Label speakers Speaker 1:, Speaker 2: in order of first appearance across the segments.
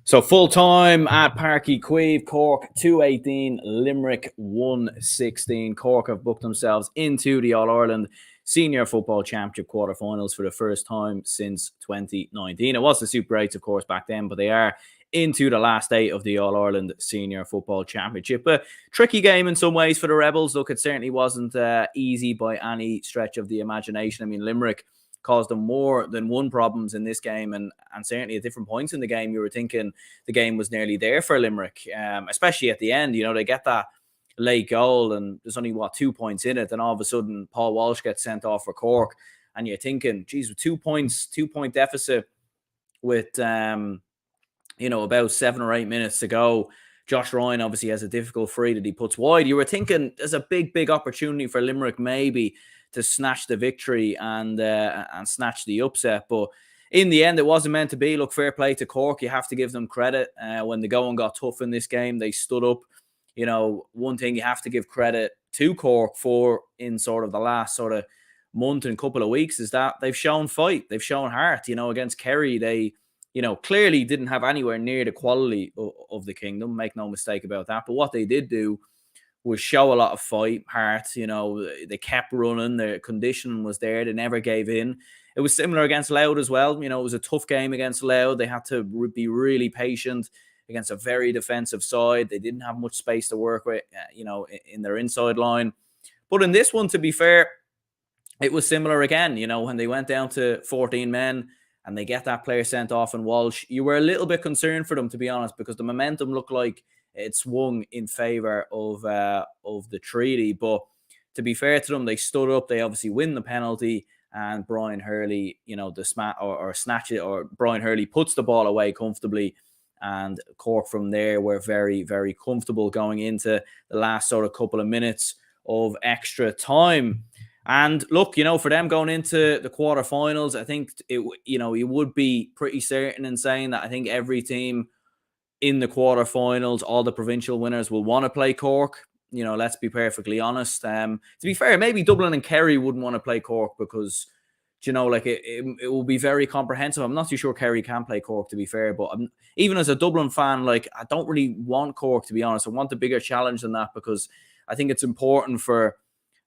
Speaker 1: So full time at Pairc Cork 218, Limerick 116. Cork have booked themselves into the All Ireland Senior Football Championship quarterfinals for the first time since 2019. It was the Super 8s, of course, back then, but they are into the last eight of the All Ireland Senior Football Championship. A tricky game in some ways for the Rebels. Look, it certainly wasn't easy by any stretch of the imagination. I mean, Limerick caused them more than one problems in this game, and certainly at different points in the game you were thinking the game was nearly there for Limerick, especially at the end. You know, they get that late goal and there's only 2 points in it, and all of a sudden Paul Walsh gets sent off for Cork, and you're thinking, geez, with 2 points, 2 point deficit with about 7 or 8 minutes to go, Josh Ryan obviously has a difficult free that he puts wide. You were thinking there's a big opportunity for Limerick maybe to snatch the victory and snatch the upset. But in the end, it wasn't meant to be. Look, fair play to Cork. You have to give them credit. When the going got tough in this game, they stood up. You know, one thing you have to give credit to Cork for in sort of the last sort of month and couple of weeks is that they've shown fight. They've shown heart. You know, against Kerry, they, clearly didn't have anywhere near the quality of the Kingdom. Make no mistake about that. But what they did do was show a lot of fight, heart. You know, they kept running. Their conditioning was there. They never gave in. It was similar against Louth as well. You know, it was a tough game against Louth. They had to be really patient against a very defensive side. They didn't have much space to work with, in their inside line. But in this one, to be fair, it was similar again. You know, when they went down to 14 men and they get that player sent off in Walsh, you were a little bit concerned for them, to be honest, because the momentum looked like it swung in favour of the treaty. But to be fair to them, they stood up. They obviously win the penalty, and Brian Hurley, snatch it, or Brian Hurley puts the ball away comfortably. And Cork from there were very, very comfortable going into the last sort of couple of minutes of extra time. And look, for them going into the quarterfinals, I think you would be pretty certain in saying that I think every team in the quarterfinals, all the provincial winners will want to play Cork. Let's be perfectly honest. To be fair, maybe Dublin and Kerry wouldn't want to play Cork because, it will be very comprehensive. I'm not too sure Kerry can play Cork, to be fair, but even as a Dublin fan, I don't really want Cork, to be honest. I want a bigger challenge than that, because I think it's important for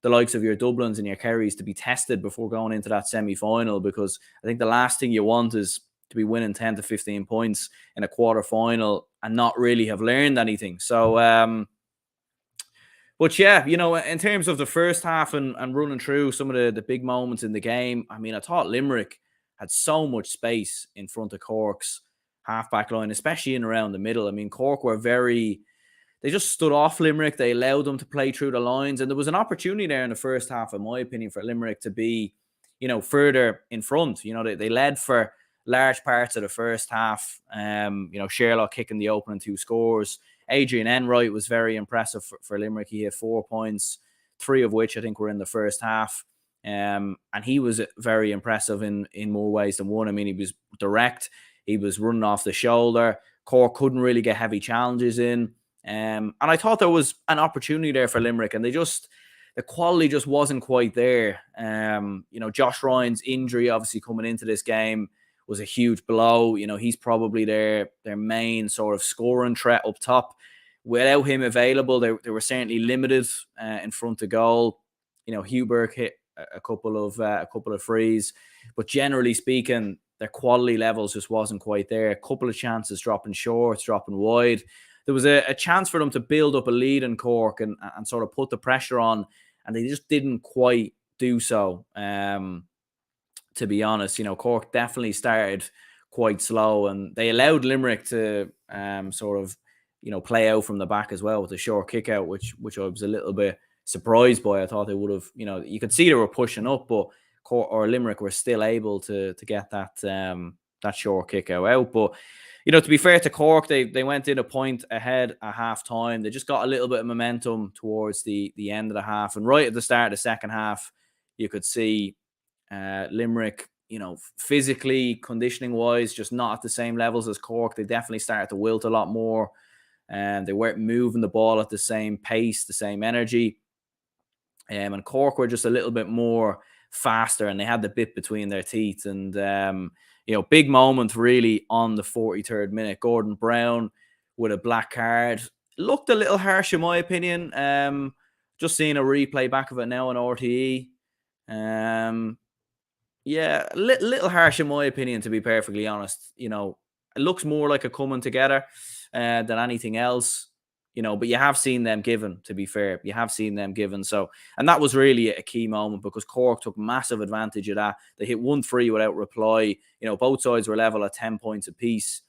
Speaker 1: the likes of your Dublins and your Kerrys to be tested before going into that semi-final, because I think the last thing you want is to be winning 10 to 15 points in a quarter-final and not really have learned anything. So, but yeah, in terms of the first half and running through some of the big moments in the game, I mean, I thought Limerick had so much space in front of Cork's half-back line, especially in around the middle. I mean, Cork were they just stood off Limerick. They allowed them to play through the lines. And there was an opportunity there in the first half, in my opinion, for Limerick to be, further in front. They led for large parts of the first half. Sherlock kicking the opening 2 scores. Adrian Enright was very impressive for Limerick. He had 4 points, 3 of which I think were in the first half. And he was very impressive in more ways than one. I mean, he was direct. He was running off the shoulder. Cork couldn't really get heavy challenges in. And I thought there was an opportunity there for Limerick, and the quality just wasn't quite there. Josh Ryan's injury, obviously coming into this game, was a huge blow. He's probably their main sort of scoring threat up top. Without him available, they were certainly limited in front of goal. Huberg hit a couple of frees, but generally speaking, their quality levels just wasn't quite there. A couple of chances dropping short, dropping wide. There was a chance for them to build up a lead in Cork and sort of put the pressure on, and they just didn't quite do so. To be honest, Cork definitely started quite slow, and they allowed Limerick to sort of, play out from the back as well with a short kick out, which I was a little bit surprised by. I thought they would have, you could see they were pushing up, but Cork or Limerick were still able to get that short kick out. But to be fair to Cork, they went in a point ahead at half time. They just got a little bit of momentum towards the end of the half, and right at the start of the second half, you could see Limerick, physically, conditioning wise, just not at the same levels as Cork. They definitely started to wilt a lot more, and they weren't moving the ball at the same pace, the same energy. And Cork were just a little bit more faster, and they had the bit between their teeth. And big moment really on the 43rd minute. Gordon Brown with a black card. Looked a little harsh in my opinion. Just seeing a replay back of it now on RTE. Yeah, a little harsh in my opinion, to be perfectly honest. It looks more like a coming together than anything else. But you have seen them given, to be fair. You have seen them given. So, and that was really a key moment because Cork took massive advantage of that. They hit 1-3 without reply. Both sides were level at 10 points apiece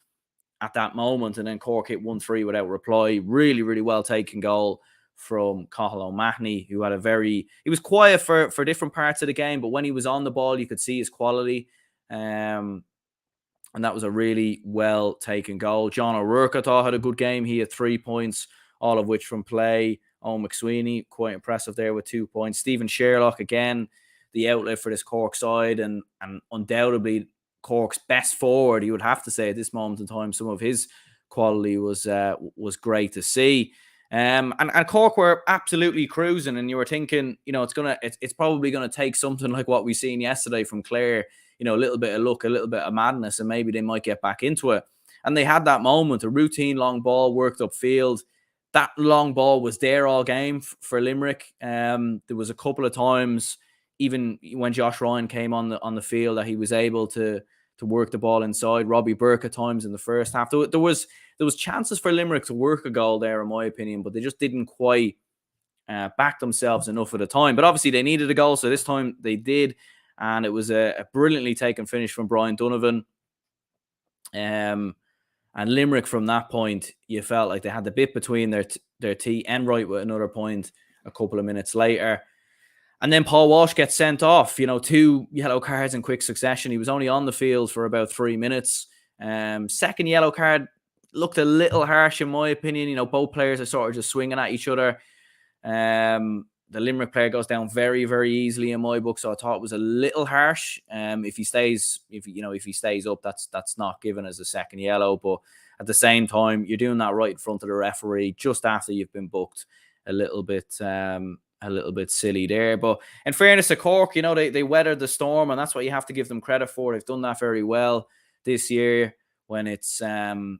Speaker 1: at that moment. And then Cork hit 1-3 without reply. Really, really well taken goal from Cathal O'Mahony, who had he was quiet for different parts of the game, but when he was on the ball, you could see his quality. And that was a really well taken goal. John O'Rourke, I thought, had a good game. He had 3 points, all of which from play. Owen McSweeney, quite impressive there with 2 points. Stephen Sherlock, again, the outlet for this Cork side, and undoubtedly Cork's best forward, you would have to say at this moment in time. Some of his quality was great to see. And Cork were absolutely cruising, and you were thinking, it's probably gonna take something like what we seen yesterday from Clare, a little bit of luck, a little bit of madness, and maybe they might get back into it. And they had that moment, a routine long ball worked upfield. That long ball was there all game for Limerick. There was a couple of times, even when Josh Ryan came on the field, that he was able to work the ball inside. Robbie Burke at times in the first half. There was chances for Limerick to work a goal there, in my opinion, but they just didn't quite back themselves enough at the time. But obviously they needed a goal, so this time they did, and it was a brilliantly taken finish from Brian Donovan. And Limerick, from that point, you felt like they had the bit between their teeth. Enright with another point a couple of minutes later. And then Paul Walsh gets sent off, 2 yellow cards in quick succession. He was only on the field for about 3 minutes. Second yellow card looked a little harsh, in my opinion. Both players are sort of just swinging at each other. The Limerick player goes down very, very easily in my book, so I thought it was a little harsh. If he stays up, that's not given as a second yellow. But at the same time, you're doing that right in front of the referee just after you've been booked. A little bit silly there. But in fairness to Cork, they weathered the storm, and that's what you have to give them credit for. They've done that very well this year. When it's ever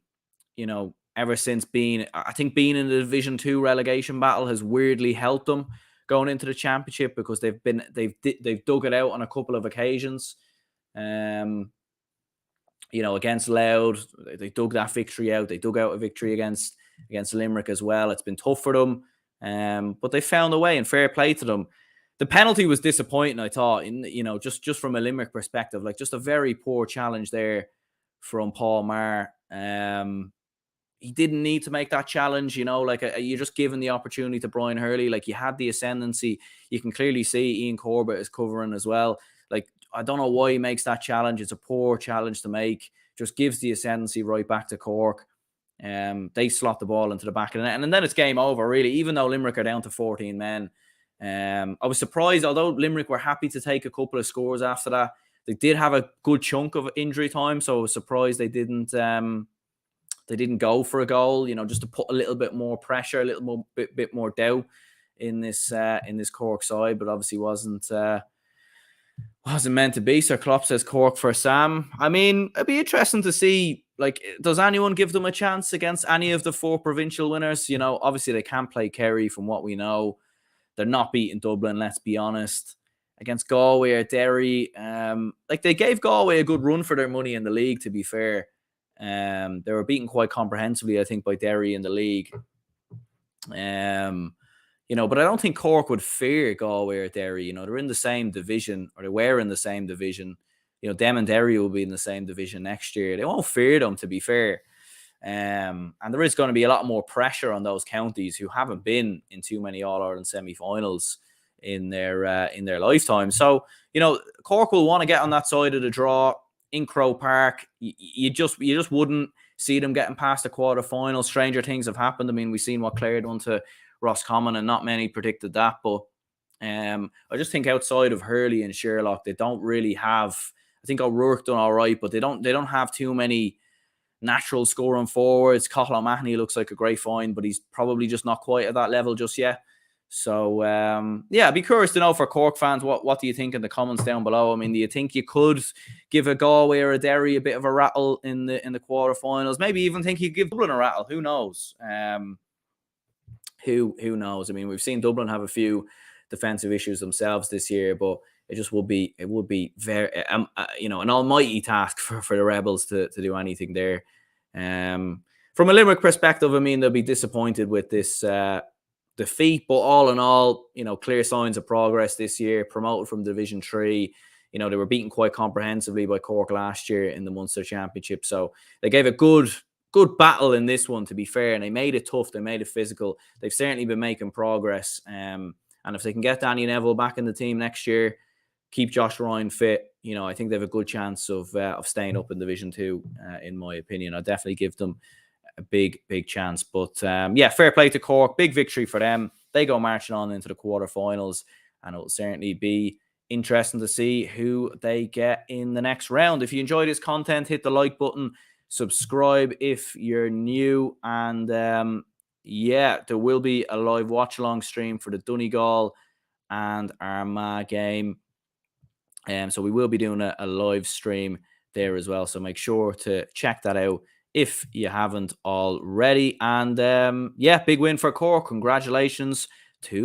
Speaker 1: since being in the Division 2 relegation battle has weirdly helped them going into the championship, because they've dug it out on a couple of occasions. Against Louth, they dug that victory out. They dug out a victory against Limerick as well. It's been tough for them, but they found a way, and fair play to them. The penalty was disappointing, I thought, just from a Limerick perspective, like just a very poor challenge there from Paul Maher. He didn't need to make that challenge, you're just giving the opportunity to Brian Hurley. Like, you had the ascendancy. You can clearly see Ian Corbett is covering as well. Like, I don't know why he makes that challenge. It's a poor challenge to make. Just gives the ascendancy right back to Cork. They slot the ball into the back of the net, and then it's game over, really, even though Limerick are down to 14 men. I was surprised, although Limerick were happy to take a couple of scores after that. They did have a good chunk of injury time, so I was surprised they didn't go for a goal, just to put a little bit more pressure, a little more bit more doubt in this Cork side. But obviously wasn't meant to be. Sir Klopp says Cork for Sam. I mean, it'd be interesting to see, like, does anyone give them a chance against any of the 4 provincial winners? Obviously they can't play Kerry, from what we know. They're not beating Dublin, let's be honest. Against Galway or Derry, they gave Galway a good run for their money in the league, to be fair. They were beaten quite comprehensively, I think, by Derry in the league. But I don't think Cork would fear Galway or Derry. They're in the same division, or they were in the same division. Them and Derry will be in the same division next year. They won't fear them, to be fair. And there is going to be a lot more pressure on those counties who haven't been in too many All-Ireland semi-finals in their lifetime. So, Cork will want to get on that side of the draw. In Croke Park, you just wouldn't see them getting past the quarterfinals. Stranger things have happened. I mean, we've seen what Clare done to Roscommon, and not many predicted that. But I just think outside of Hurley and Sherlock, they don't really have. I think O'Rourke done all right, but they don't have too many natural scoring forwards. Cathal O'Mahony looks like a great find, but he's probably just not quite at that level just yet. So, yeah, I'd be curious to know for Cork fans, what do you think in the comments down below? I mean, do you think you could give a Galway or a Derry a bit of a rattle in the quarterfinals? Maybe even think you give Dublin a rattle. Who knows? Who knows? I mean, we've seen Dublin have a few defensive issues themselves this year, but it would be very, an almighty task for the Rebels to do anything there. From a Limerick perspective, I mean, they'll be disappointed with this defeat, but all in all, clear signs of progress this year. Promoted from Division 3. They were beaten quite comprehensively by Cork last year in the Munster Championship, so they gave a good battle in this one, to be fair, and they made it tough, they made it physical. They've certainly been making progress, and if they can get Danny Neville back in the team next year, keep Josh Ryan fit, I think they have a good chance of staying up in Division 2, in my opinion. I definitely give them a big chance. But yeah, fair play to Cork. Big victory for them. They go marching on into the quarterfinals, and it will certainly be interesting to see who they get in the next round. If you enjoy this content, hit the like button, subscribe if you're new, and yeah, there will be a live watch along stream for the Donegal and Armagh game, so we will be doing a live stream there as well, so make sure to check that out if you haven't already. And yeah, big win for Cork. Congratulations